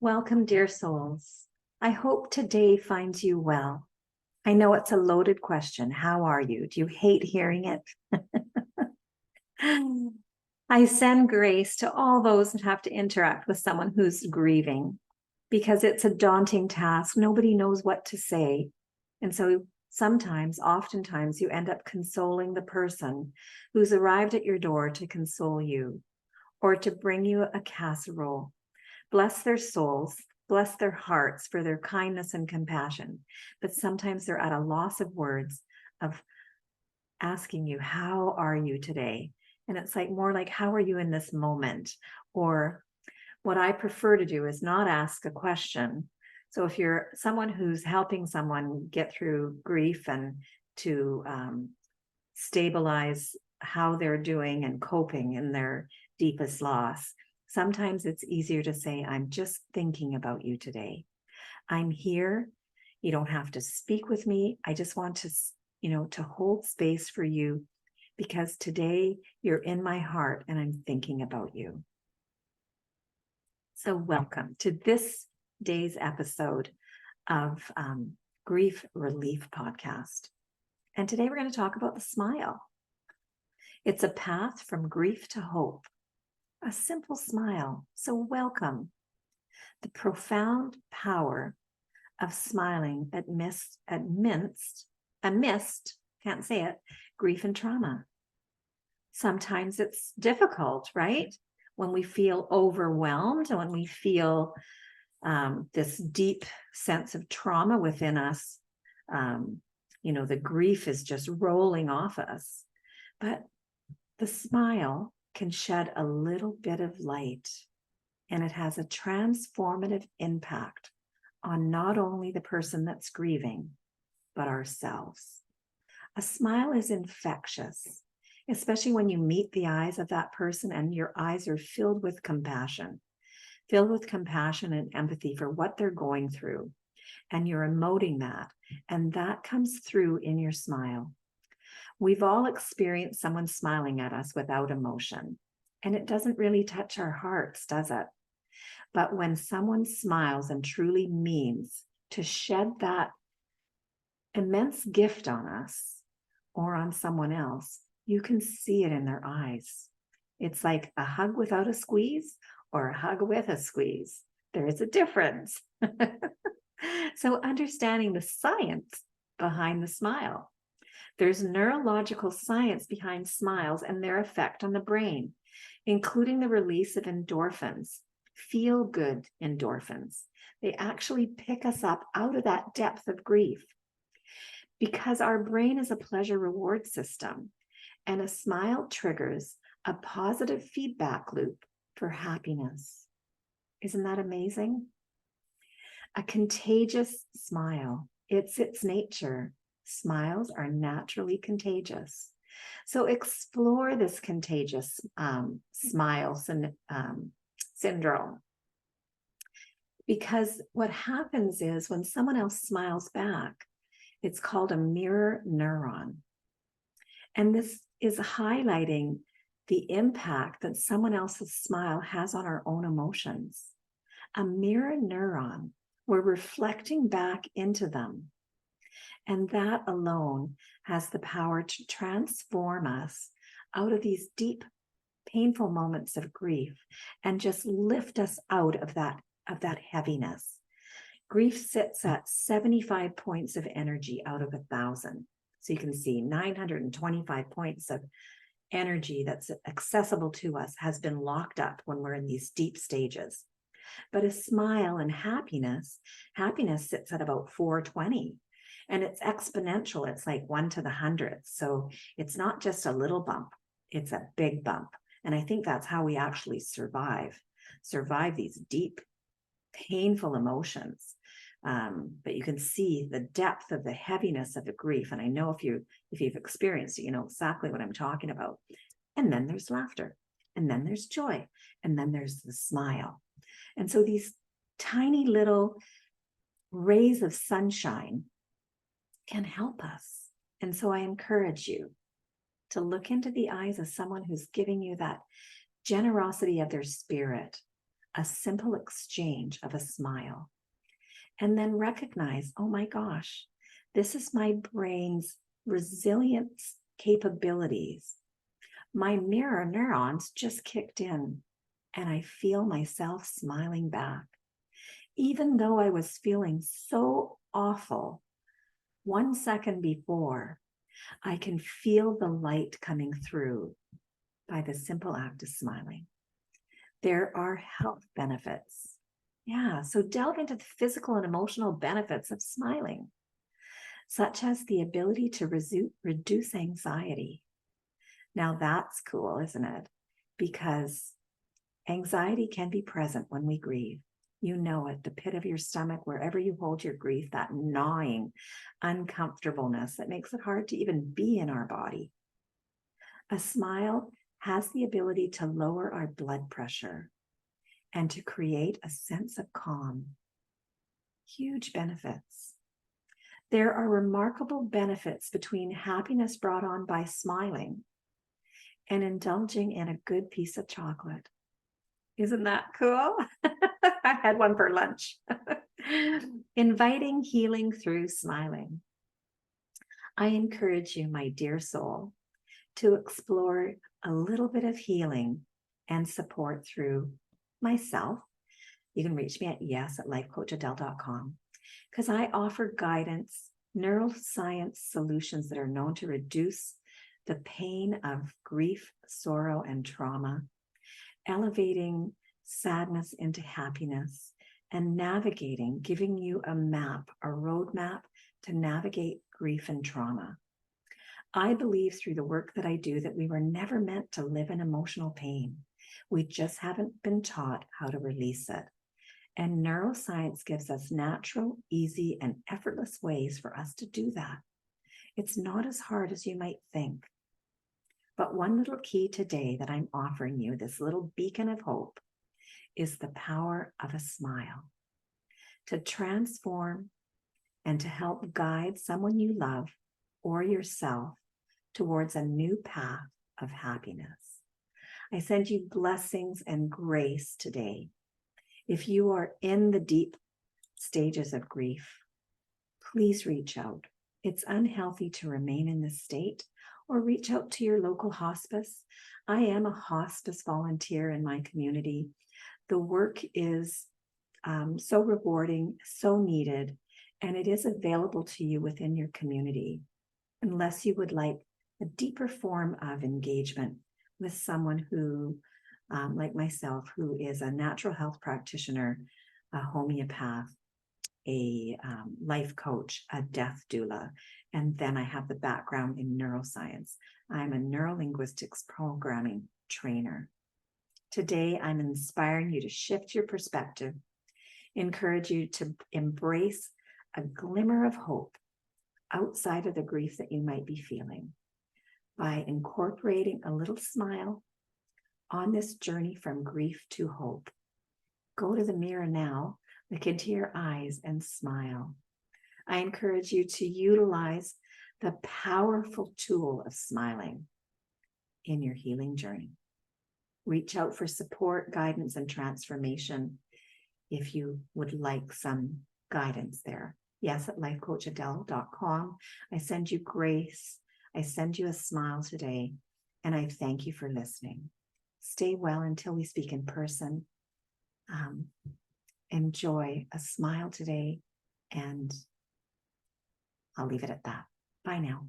Welcome, dear souls. I hope today finds you well. I know it's a loaded question. How are you? Do you hate hearing it? I send grace to all those that have to interact with someone who's grieving because it's a daunting task. Nobody knows what to say. And so oftentimes, you end up consoling the person who's arrived at your door to console you or to bring you a casserole. Bless their souls, bless their hearts for their kindness and compassion. But sometimes they're at a loss of words of asking you, how are you today? And it's more like, how are you in this moment? Or what I prefer to do is not ask a question. So if you're someone who's helping someone get through grief and to stabilize how they're doing and coping in their deepest loss, sometimes it's easier to say, I'm just thinking about you today. I'm here. You don't have to speak with me. I just want to, to hold space for you because today you're in my heart and I'm thinking about you. So welcome to this day's episode of Grief Relief Podcast. And today we're going to talk about the smile. It's a path from grief to hope. A simple smile. So welcome. The profound power of smiling amidst, can't say it, grief and trauma. Sometimes it's difficult, right? When we feel overwhelmed and when we feel this deep sense of trauma within us, the grief is just rolling off us. But the smile can shed a little bit of light, and it has a transformative impact on not only the person that's grieving, but ourselves. A smile is infectious, especially when you meet the eyes of that person and your eyes are filled with compassion and empathy for what they're going through. And you're emoting that, and that comes through in your smile. We've all experienced someone smiling at us without emotion, and it doesn't really touch our hearts, does it? But when someone smiles and truly means to shed that immense gift on us or on someone else, you can see it in their eyes. It's like a hug without a squeeze or a hug with a squeeze. There is a difference. So understanding the science behind the smile. There's neurological science behind smiles and their effect on the brain, including the release of endorphins, feel-good endorphins. They actually pick us up out of that depth of grief because our brain is a pleasure reward system, and a smile triggers a positive feedback loop for happiness. Isn't that amazing? A contagious smile. It's its nature. Smiles are naturally contagious. So explore this contagious smile syndrome. Because what happens is when someone else smiles back, it's called a mirror neuron. And this is highlighting the impact that someone else's smile has on our own emotions. A mirror neuron, we're reflecting back into them. And that alone has the power to transform us out of these deep, painful moments of grief and just lift us out of that heaviness. Grief sits at 75 points of energy out of 1,000. So you can see 925 points of energy that's accessible to us has been locked up when we're in these deep stages. But a smile and happiness sits at about 420. And it's exponential. It's like 1 to the 100th. So it's not just a little bump. It's a big bump. And I think that's how we actually survive these deep, painful emotions. But you can see the depth of the heaviness of the grief. And I know if you've experienced it, you know exactly what I'm talking about. And then there's laughter. And then there's joy. And then there's the smile. And so these tiny little rays of sunshine can help us. And so I encourage you to look into the eyes of someone who's giving you that generosity of their spirit, a simple exchange of a smile. And then recognize, oh my gosh, this is my brain's resilience capabilities. My mirror neurons just kicked in, and I feel myself smiling back. Even though I was feeling so awful 1 second before, I can feel the light coming through by the simple act of smiling. There are health benefits. Yeah, so delve into the physical and emotional benefits of smiling, such as the ability to reduce anxiety. Now that's cool, isn't it? Because anxiety can be present when we grieve. You know it, the pit of your stomach, wherever you hold your grief, that gnawing uncomfortableness that makes it hard to even be in our body. A smile has the ability to lower our blood pressure and to create a sense of calm. Huge benefits. There are remarkable benefits between happiness brought on by smiling and indulging in a good piece of chocolate. Isn't that cool? I had one for lunch. Inviting healing through smiling. I encourage you, my dear soul, to explore a little bit of healing and support through myself. You can reach me at yes@lifecoachadele.com because I offer guidance, neuroscience solutions that are known to reduce the pain of grief, sorrow, and trauma, elevating sadness into happiness, and navigating, giving you a map, a roadmap to navigate grief and trauma. I believe through the work that I do that we were never meant to live in emotional pain. We just haven't been taught how to release it. And neuroscience gives us natural, easy, and effortless ways for us to do that. It's not as hard as you might think. But one little key today that I'm offering you, this little beacon of hope, is the power of a smile to transform and to help guide someone you love or yourself towards a new path of happiness. I send you blessings and grace today. If you are in the deep stages of grief, please reach out. It's unhealthy to remain in this state, or reach out to your local hospice. I am a hospice volunteer in my community. The work is so rewarding, so needed, and it is available to you within your community, unless you would like a deeper form of engagement with someone who, like myself, who is a natural health practitioner, a homeopath, a life coach, a death doula, and then I have the background in neuroscience. I'm a neurolinguistics programming trainer. Today, I'm inspiring you to shift your perspective, encourage you to embrace a glimmer of hope outside of the grief that you might be feeling by incorporating a little smile on this journey from grief to hope. Go to the mirror now, look into your eyes and smile. I encourage you to utilize the powerful tool of smiling in your healing journey. Reach out for support, guidance, and transformation if you would like some guidance there. Yes, at lifecoachadele.com. I send you grace. I send you a smile today, and I thank you for listening. Stay well until we speak in person. Enjoy a smile today, and I'll leave it at that. Bye now.